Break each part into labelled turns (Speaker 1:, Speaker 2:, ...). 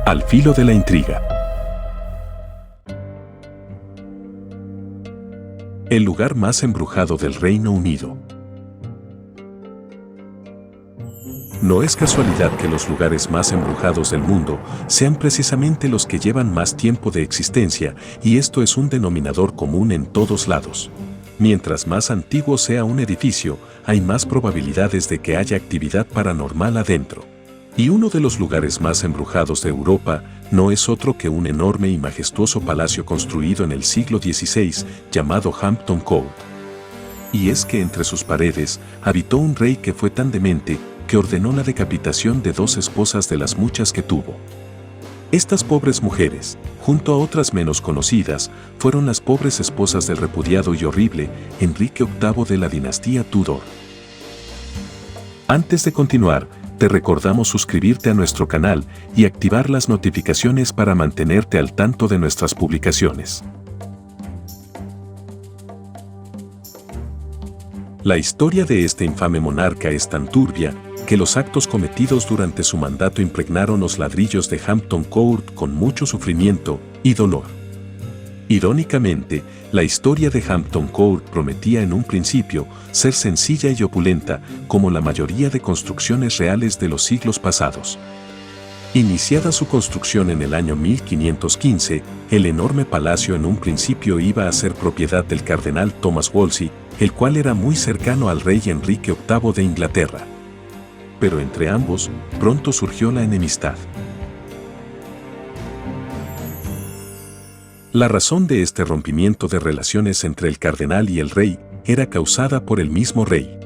Speaker 1: Al filo de la intriga. El lugar más embrujado del Reino Unido. No es casualidad que los lugares más embrujados del mundo sean precisamente los que llevan más tiempo de existencia, y esto es un denominador común en todos lados. Mientras más antiguo sea un edificio, hay más probabilidades de que haya actividad paranormal adentro. Y uno de los lugares más embrujados de Europa no es otro que un enorme y majestuoso palacio construido en el siglo XVI llamado Hampton Court. Y es que entre sus paredes habitó un rey que fue tan demente que ordenó la decapitación de 2 esposas de las muchas que tuvo. Estas pobres mujeres, junto a otras menos conocidas, fueron las pobres esposas del repudiado y horrible Enrique VIII de la dinastía Tudor. Antes de continuar, te recordamos suscribirte a nuestro canal y activar las notificaciones para mantenerte al tanto de nuestras publicaciones. La historia de este infame monarca es tan turbia que los actos cometidos durante su mandato impregnaron los ladrillos de Hampton Court con mucho sufrimiento y dolor. Irónicamente, la historia de Hampton Court prometía en un principio ser sencilla y opulenta como la mayoría de construcciones reales de los siglos pasados. Iniciada su construcción en el año 1515, el enorme palacio en un principio iba a ser propiedad del cardenal Thomas Wolsey, el cual era muy cercano al rey Enrique VIII de Inglaterra. Pero entre ambos, pronto surgió la enemistad. La razón de este rompimiento de relaciones entre el cardenal y el rey era causada por el mismo rey.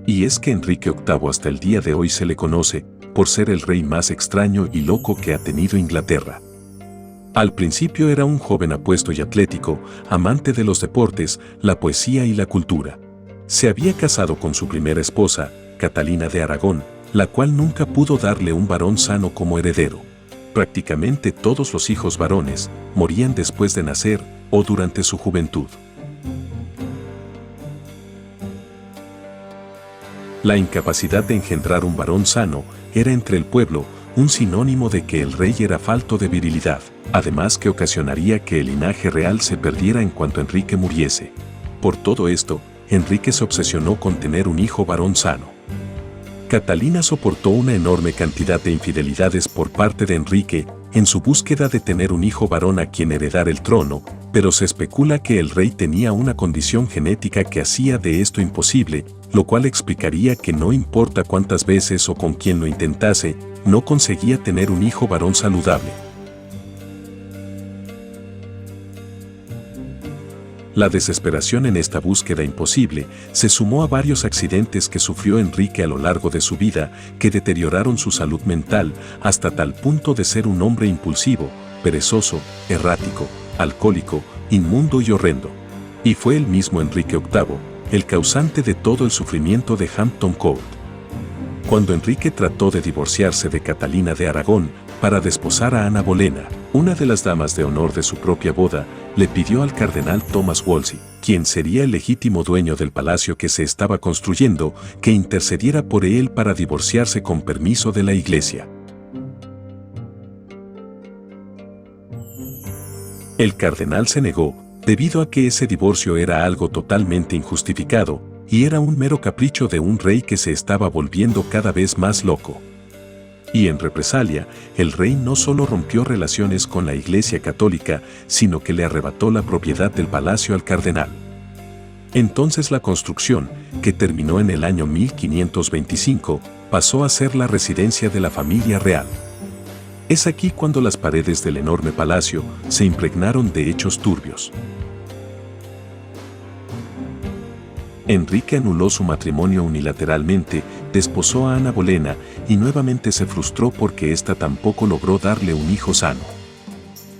Speaker 1: Y es que Enrique VIII hasta el día de hoy se le conoce por ser el rey más extraño y loco que ha tenido Inglaterra. Al principio era un joven apuesto y atlético, amante de los deportes, la poesía y la cultura. Se había casado con su primera esposa, Catalina de Aragón, la cual nunca pudo darle un varón sano como heredero. Prácticamente todos los hijos varones morían después de nacer o durante su juventud. La incapacidad de engendrar un varón sano era entre el pueblo un sinónimo de que el rey era falto de virilidad, además que ocasionaría que el linaje real se perdiera en cuanto Enrique muriese. Por todo esto, Enrique se obsesionó con tener un hijo varón sano. Catalina soportó una enorme cantidad de infidelidades por parte de Enrique en su búsqueda de tener un hijo varón a quien heredar el trono, pero se especula que el rey tenía una condición genética que hacía de esto imposible, lo cual explicaría que no importa cuántas veces o con quién lo intentase, no conseguía tener un hijo varón saludable. La desesperación en esta búsqueda imposible se sumó a varios accidentes que sufrió Enrique a lo largo de su vida que deterioraron su salud mental hasta tal punto de ser un hombre impulsivo, perezoso, errático, alcohólico, inmundo y horrendo. Y fue el mismo Enrique VIII el causante de todo el sufrimiento de Hampton Court. Cuando Enrique trató de divorciarse de Catalina de Aragón para desposar a Ana Bolena, una de las damas de honor de su propia boda, le pidió al cardenal Thomas Wolsey, quien sería el legítimo dueño del palacio que se estaba construyendo, que intercediera por él para divorciarse con permiso de la iglesia. El cardenal se negó, debido a que ese divorcio era algo totalmente injustificado, y era un mero capricho de un rey que se estaba volviendo cada vez más loco. Y en represalia, el rey no solo rompió relaciones con la Iglesia Católica, sino que le arrebató la propiedad del palacio al cardenal. Entonces la construcción, que terminó en el año 1525, pasó a ser la residencia de la familia real. Es aquí cuando las paredes del enorme palacio se impregnaron de hechos turbios. Enrique anuló su matrimonio unilateralmente, desposó a Ana Bolena y nuevamente se frustró porque ésta tampoco logró darle un hijo sano.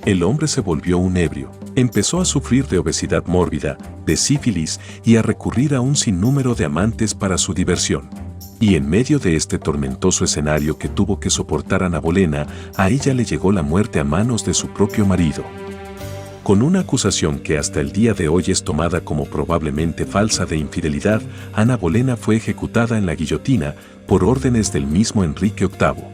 Speaker 1: El hombre se volvió un ebrio, empezó a sufrir de obesidad mórbida, de sífilis y a recurrir a un sinnúmero de amantes para su diversión. Y en medio de este tormentoso escenario que tuvo que soportar Ana Bolena, a ella le llegó la muerte a manos de su propio marido. Con una acusación que hasta el día de hoy es tomada como probablemente falsa de infidelidad, Ana Bolena fue ejecutada en la guillotina por órdenes del mismo Enrique VIII.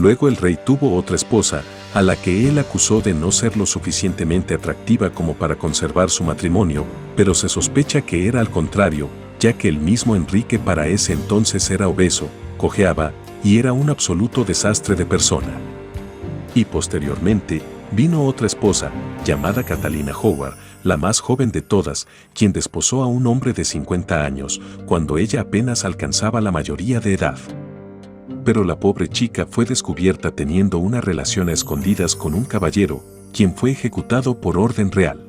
Speaker 1: Luego el rey tuvo otra esposa, a la que él acusó de no ser lo suficientemente atractiva como para conservar su matrimonio, pero se sospecha que era al contrario, ya que el mismo Enrique para ese entonces era obeso, cojeaba y era un absoluto desastre de persona. Y posteriormente, vino otra esposa, llamada Catalina Howard, la más joven de todas, quien desposó a un hombre de 50 años, cuando ella apenas alcanzaba la mayoría de edad. Pero la pobre chica fue descubierta teniendo una relación a escondidas con un caballero, quien fue ejecutado por orden real.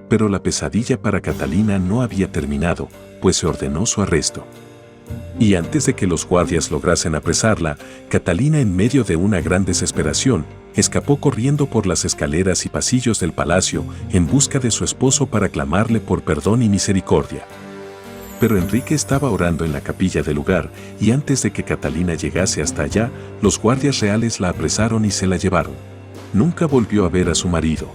Speaker 1: Pero la pesadilla para Catalina no había terminado, pues se ordenó su arresto. Y antes de que los guardias lograsen apresarla, Catalina, en medio de una gran desesperación, escapó corriendo por las escaleras y pasillos del palacio en busca de su esposo para clamarle por perdón y misericordia. Pero Enrique estaba orando en la capilla del lugar, y antes de que Catalina llegase hasta allá, los guardias reales la apresaron y se la llevaron. Nunca volvió a ver a su marido.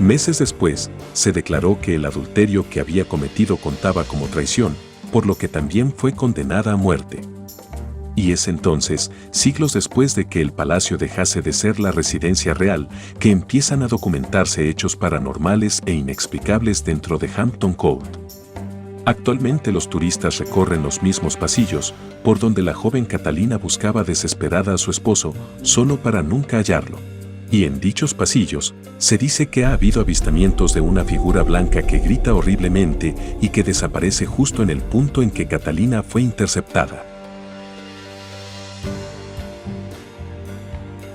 Speaker 1: Meses después, se declaró que el adulterio que había cometido contaba como traición, por lo que también fue condenada a muerte. Y es entonces, siglos después de que el palacio dejase de ser la residencia real, que empiezan a documentarse hechos paranormales e inexplicables dentro de Hampton Court. Actualmente los turistas recorren los mismos pasillos, por donde la joven Catalina buscaba desesperada a su esposo, solo para nunca hallarlo. Y en dichos pasillos, se dice que ha habido avistamientos de una figura blanca que grita horriblemente y que desaparece justo en el punto en que Catalina fue interceptada.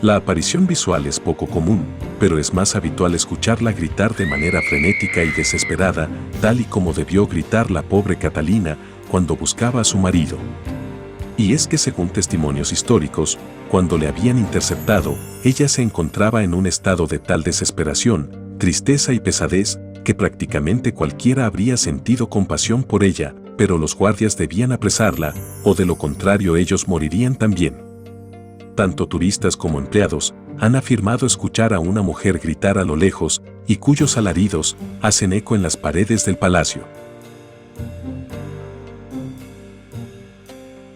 Speaker 1: La aparición visual es poco común, pero es más habitual escucharla gritar de manera frenética y desesperada, tal y como debió gritar la pobre Catalina cuando buscaba a su marido. Y es que según testimonios históricos, cuando le habían interceptado, ella se encontraba en un estado de tal desesperación, tristeza y pesadez, que prácticamente cualquiera habría sentido compasión por ella, pero los guardias debían apresarla, o de lo contrario ellos morirían también. Tanto turistas como empleados han afirmado escuchar a una mujer gritar a lo lejos y cuyos alaridos hacen eco en las paredes del palacio.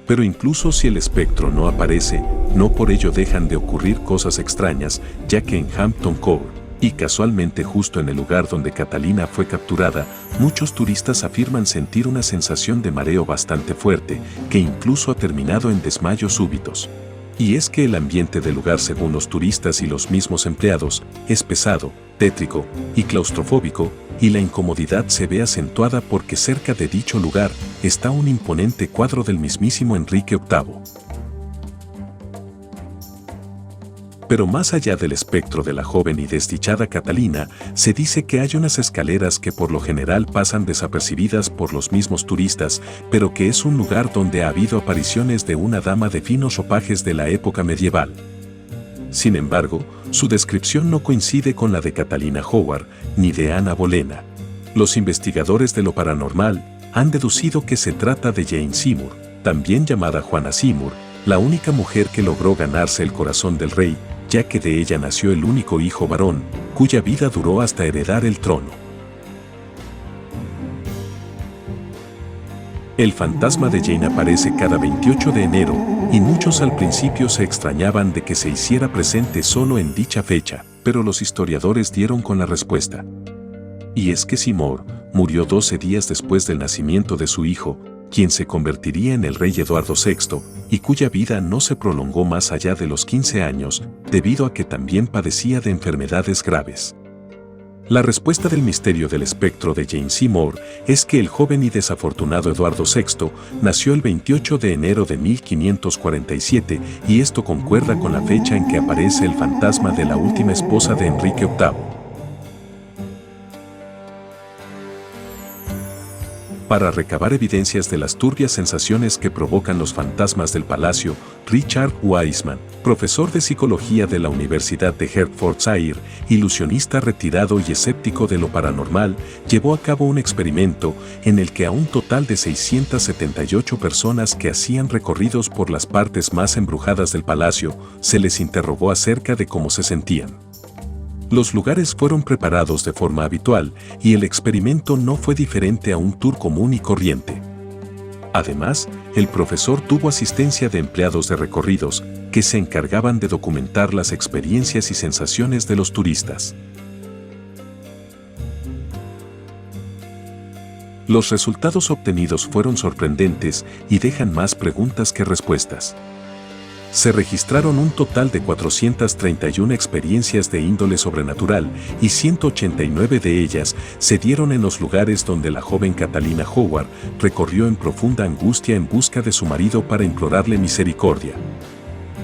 Speaker 1: Pero incluso si el espectro no aparece, no por ello dejan de ocurrir cosas extrañas, ya que en Hampton Court, y casualmente justo en el lugar donde Catalina fue capturada, muchos turistas afirman sentir una sensación de mareo bastante fuerte, que incluso ha terminado en desmayos súbitos. Y es que el ambiente del lugar, según los turistas y los mismos empleados, es pesado, tétrico y claustrofóbico, y la incomodidad se ve acentuada porque cerca de dicho lugar está un imponente cuadro del mismísimo Enrique VIII. Pero más allá del espectro de la joven y desdichada Catalina, se dice que hay unas escaleras que por lo general pasan desapercibidas por los mismos turistas, pero que es un lugar donde ha habido apariciones de una dama de finos ropajes de la época medieval. Sin embargo, su descripción no coincide con la de Catalina Howard ni de Ana Bolena. Los investigadores de lo paranormal han deducido que se trata de Jane Seymour, también llamada Juana Seymour, la única mujer que logró ganarse el corazón del rey, ya que de ella nació el único hijo varón, cuya vida duró hasta heredar el trono. El fantasma de Jane aparece cada 28 de enero, y muchos al principio se extrañaban de que se hiciera presente solo en dicha fecha, pero los historiadores dieron con la respuesta. Y es que Seymour murió 12 días después del nacimiento de su hijo, quien se convertiría en el rey Eduardo VI, y cuya vida no se prolongó más allá de los 15 años, debido a que también padecía de enfermedades graves. La respuesta del misterio del espectro de Jane Seymour es que el joven y desafortunado Eduardo VI nació el 28 de enero de 1547, y esto concuerda con la fecha en que aparece el fantasma de la última esposa de Enrique VIII. Para recabar evidencias de las turbias sensaciones que provocan los fantasmas del palacio, Richard Wiseman, profesor de psicología de la Universidad de Hertfordshire, ilusionista retirado y escéptico de lo paranormal, llevó a cabo un experimento en el que a un total de 678 personas que hacían recorridos por las partes más embrujadas del palacio, se les interrogó acerca de cómo se sentían. Los lugares fueron preparados de forma habitual y el experimento no fue diferente a un tour común y corriente. Además, el profesor tuvo asistencia de empleados de recorridos que se encargaban de documentar las experiencias y sensaciones de los turistas. Los resultados obtenidos fueron sorprendentes y dejan más preguntas que respuestas. Se registraron un total de 431 experiencias de índole sobrenatural y 189 de ellas se dieron en los lugares donde la joven Catalina Howard recorrió en profunda angustia en busca de su marido para implorarle misericordia.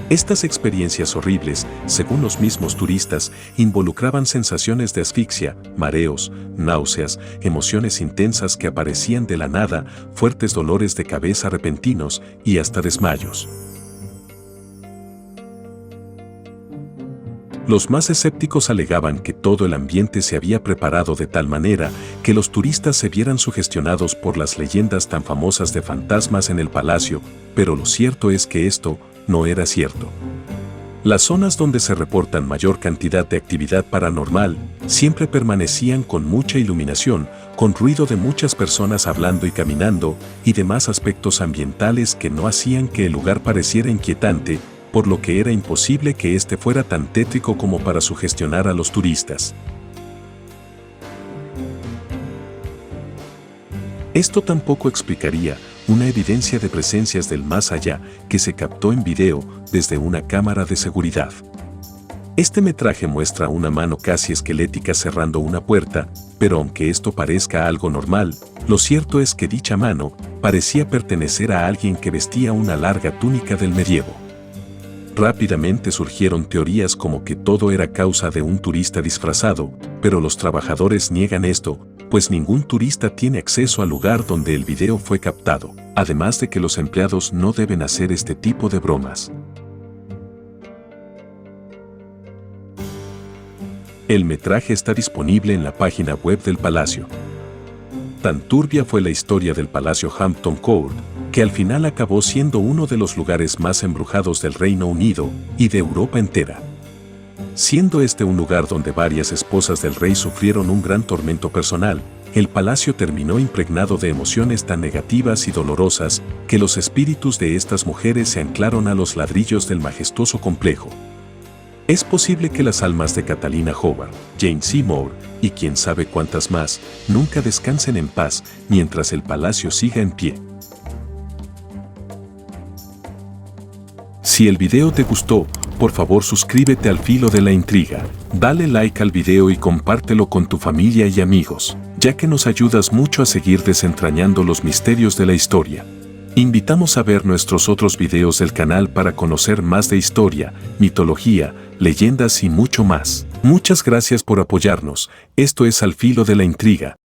Speaker 1: Estas experiencias horribles, según los mismos turistas, involucraban sensaciones de asfixia, mareos, náuseas, emociones intensas que aparecían de la nada, fuertes dolores de cabeza repentinos y hasta desmayos. Los más escépticos alegaban que todo el ambiente se había preparado de tal manera que los turistas se vieran sugestionados por las leyendas tan famosas de fantasmas en el palacio, pero lo cierto es que esto no era cierto. Las zonas donde se reportan mayor cantidad de actividad paranormal siempre permanecían con mucha iluminación, con ruido de muchas personas hablando y caminando, y demás aspectos ambientales que no hacían que el lugar pareciera inquietante, por lo que era imposible que este fuera tan tétrico como para sugestionar a los turistas. Esto tampoco explicaría una evidencia de presencias del más allá que se captó en video desde una cámara de seguridad. Este metraje muestra una mano casi esquelética cerrando una puerta, pero aunque esto parezca algo normal, lo cierto es que dicha mano parecía pertenecer a alguien que vestía una larga túnica del medievo. Rápidamente surgieron teorías como que todo era causa de un turista disfrazado, pero los trabajadores niegan esto, pues ningún turista tiene acceso al lugar donde el video fue captado, además de que los empleados no deben hacer este tipo de bromas. El metraje está disponible en la página web del palacio. Tan turbia fue la historia del Palacio Hampton Court, que al final acabó siendo uno de los lugares más embrujados del Reino Unido y de Europa entera. Siendo este un lugar donde varias esposas del rey sufrieron un gran tormento personal, el palacio terminó impregnado de emociones tan negativas y dolorosas que los espíritus de estas mujeres se anclaron a los ladrillos del majestuoso complejo. Es posible que las almas de Catalina Howard, Jane Seymour y quién sabe cuántas más nunca descansen en paz mientras el palacio siga en pie. Si el video te gustó, por favor suscríbete al Filo de la Intriga, dale like al video y compártelo con tu familia y amigos, ya que nos ayudas mucho a seguir desentrañando los misterios de la historia. Invitamos a ver nuestros otros videos del canal para conocer más de historia, mitología, leyendas y mucho más. Muchas gracias por apoyarnos. Esto es Al Filo de la Intriga.